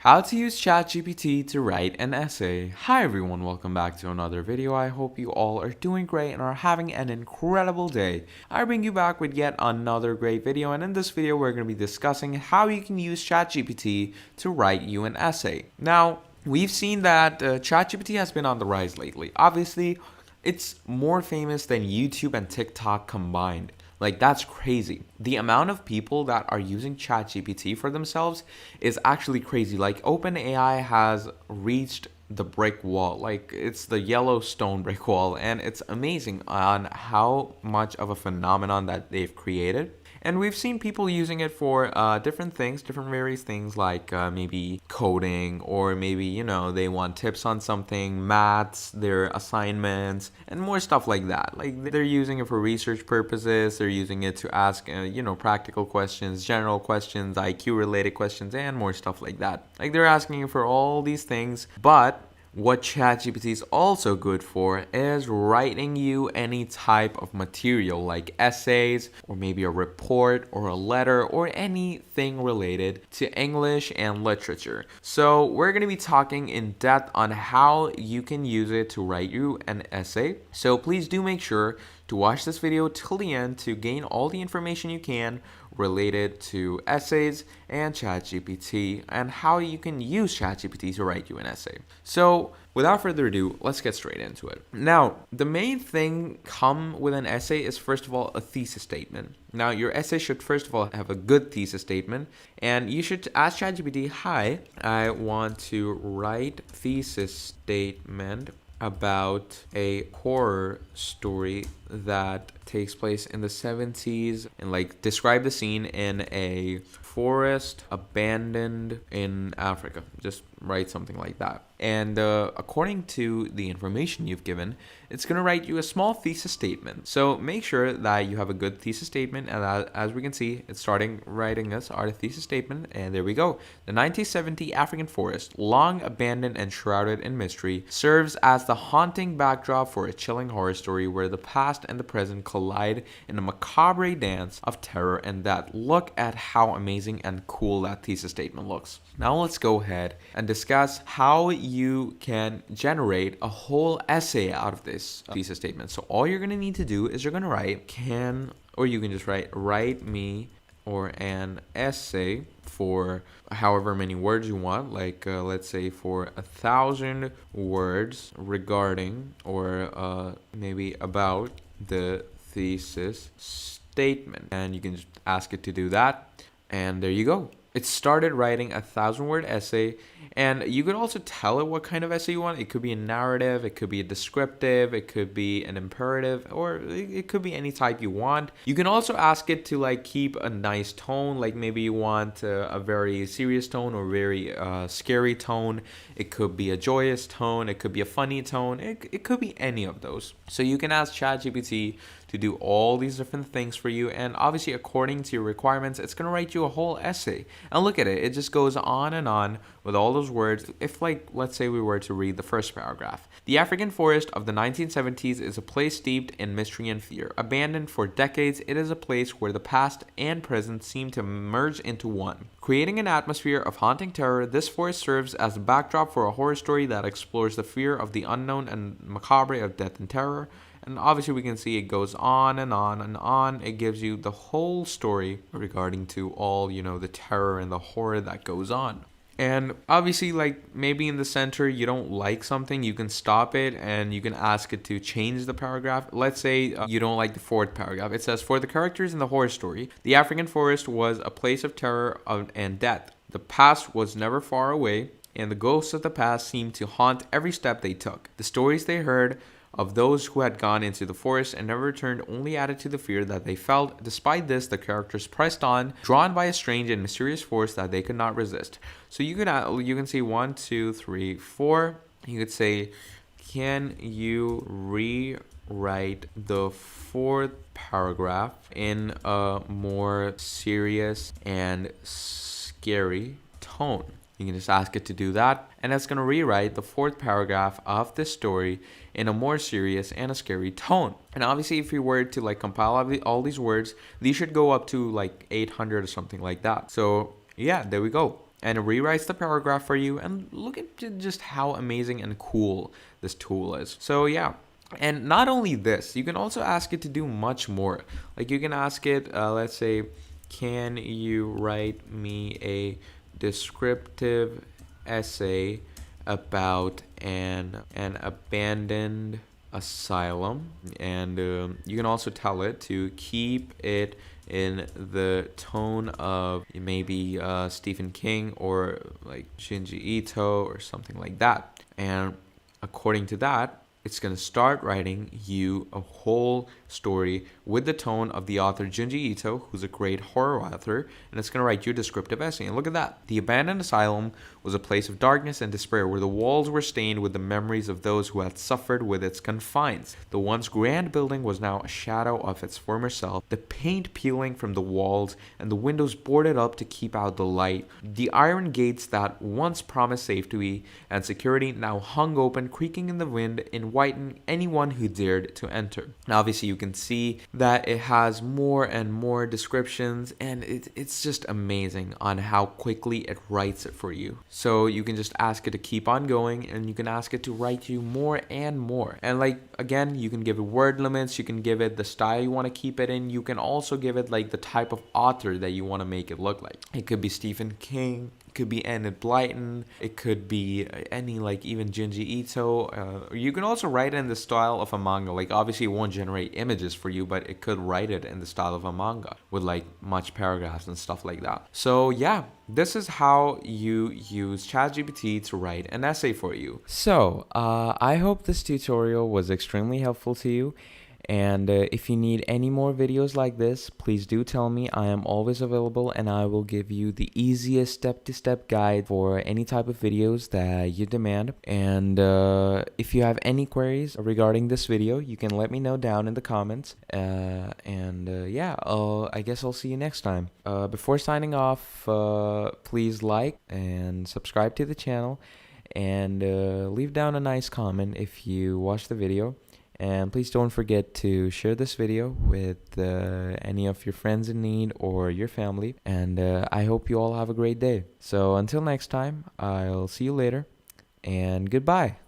How to use ChatGPT to write an essay. Hi everyone, welcome back to another video. I hope you all are doing great and are having an incredible day. I bring you back with yet another great video, and in this video we're going to be discussing how you can use ChatGPT to write you an essay. Now, we've seen that ChatGPT has been on the rise lately. Obviously, it's more famous than YouTube and TikTok combined. Like, that's crazy. The amount of people that are using ChatGPT for themselves is actually crazy. Like, OpenAI has reached the brick wall. Like, it's the Yellowstone brick wall, and it's amazing on how much of a phenomenon that they've created. And we've seen people using it for different things, different various things like maybe coding, or maybe, they want tips on something, maths, their assignments, and more stuff like that. Like, they're using it for research purposes, they're using it to ask, practical questions, general questions, IQ related questions, and more stuff like that. Like, they're asking you for all these things, but what ChatGPT is also good for is writing you any type of material like essays, or maybe a report or a letter, or anything related to English and literature. So we're going to be talking in depth on how you can use it to write you an essay. So please do make sure to watch this video till the end to gain all the information you can related to essays and ChatGPT, and how you can use ChatGPT to write you an essay. So without further ado, let's get straight into it. Now, the main thing come with an essay is, first of all, a thesis statement. Now, your essay should first of all have a good thesis statement, and you should ask ChatGPT, hi, I want to write thesis statement about a horror story that takes place in the 70s, and like describe the scene in a forest abandoned in Africa. Just write something like that. And according to the information you've given, it's going to write you a small thesis statement. So make sure that you have a good thesis statement. And as we can see, it's starting writing us our thesis statement. And there we go. The 1970 African forest, long abandoned and shrouded in mystery, serves as the haunting backdrop for a chilling horror story where the past and the present collide in a macabre dance of terror and death. Look at how amazing and cool that thesis statement looks. Now let's go ahead and discuss how you can generate a whole essay out of this thesis statement. So all you're going to need to do is you're going to write you can just write me or an essay for however many words you want, like let's say for 1,000 words regarding or maybe about the thesis statement, and you can just ask it to do that, and there you go. It started writing a 1,000-word essay, and you could also tell it what kind of essay you want. It could be a narrative, it could be a descriptive, it could be an imperative, or it could be any type you want. You can also ask it to like keep a nice tone, like maybe you want a very serious tone or very scary tone. It could be a joyous tone, it could be a funny tone, it could be any of those. So you can ask ChatGPT to do all these different things for you, and obviously according to your requirements, it's going to write you a whole essay. And look at it, it just goes on and on with all those words. If like, let's say we were to read the first paragraph. The African forest of the 1970s is a place steeped in mystery and fear. Abandoned for decades, it is a place where the past and present seem to merge into one. Creating an atmosphere of haunting terror, this forest serves as a backdrop for a horror story that explores the fear of the unknown and macabre of death and terror. And obviously we can see it goes on and on and on. It gives you the whole story regarding to all, the terror and the horror that goes on. And obviously, like maybe in the center you don't like something, you can stop it and you can ask it to change the paragraph. Let's say you don't like the fourth paragraph. It says, for the characters in the horror story, the African forest was a place of terror and death. The past was never far away, and the ghosts of the past seemed to haunt every step they took. The stories they heard of those who had gone into the forest and never returned only added to the fear that they felt. Despite this, the characters pressed on, drawn by a strange and mysterious force that they could not resist. So you can say 1, 2, 3, 4. You could say, can you rewrite the fourth paragraph in a more serious and scary tone? You can just ask it to do that, and it's going to rewrite the fourth paragraph of this story in a more serious and a scary tone. And obviously, if you were to like compile all these words, these should go up to like 800 or something like that. So yeah, there we go. and it rewrites the paragraph for you. And look at just how amazing and cool this tool is. So yeah. And not only this, you can also ask it to do much more. Like you can ask it, let's say, can you write me a descriptive essay about an abandoned asylum? And you can also tell it to keep it in the tone of maybe Stephen King or like Shinji Ito or something like that. And according to that, it's going to start writing you a whole story with the tone of the author Junji Ito, who's a great horror author, and it's going to write you a descriptive essay. And look at that. The abandoned asylum was a place of darkness and despair where the walls were stained with the memories of those who had suffered with its confines. The once grand building was now a shadow of its former self, the paint peeling from the walls and the windows boarded up to keep out the light. The iron gates that once promised safety and security now hung open, creaking in the wind, inviting anyone who dared to enter. Now, obviously, you can see that it has more and more descriptions, and it's just amazing on how quickly it writes it for you. So you can just ask it to keep on going, and you can ask it to write you more and more. And like, again, you can give it word limits, you can give it the style you want to keep it in, you can also give it like the type of author that you want to make it look like. It could be Stephen King, it could be Enid Blyton, it could be any like even Junji Ito. You can also write it in the style of a manga. Like obviously it won't generate images for you, but it could write it in the style of a manga with like much paragraphs and stuff like that. So yeah, this is how you use ChatGPT to write an essay for you. So I hope this tutorial was extremely helpful to you. And if you need any more videos like this, please do tell me. I am always available, and I will give you the easiest step-to-step guide for any type of videos that you demand. And if you have any queries regarding this video, you can let me know down in the comments. Yeah, I guess I'll see you next time. Before signing off, please like and subscribe to the channel, and leave down a nice comment if you watch the video. And please don't forget to share this video with any of your friends in need or your family. And I hope you all have a great day. So until next time, I'll see you later, and goodbye.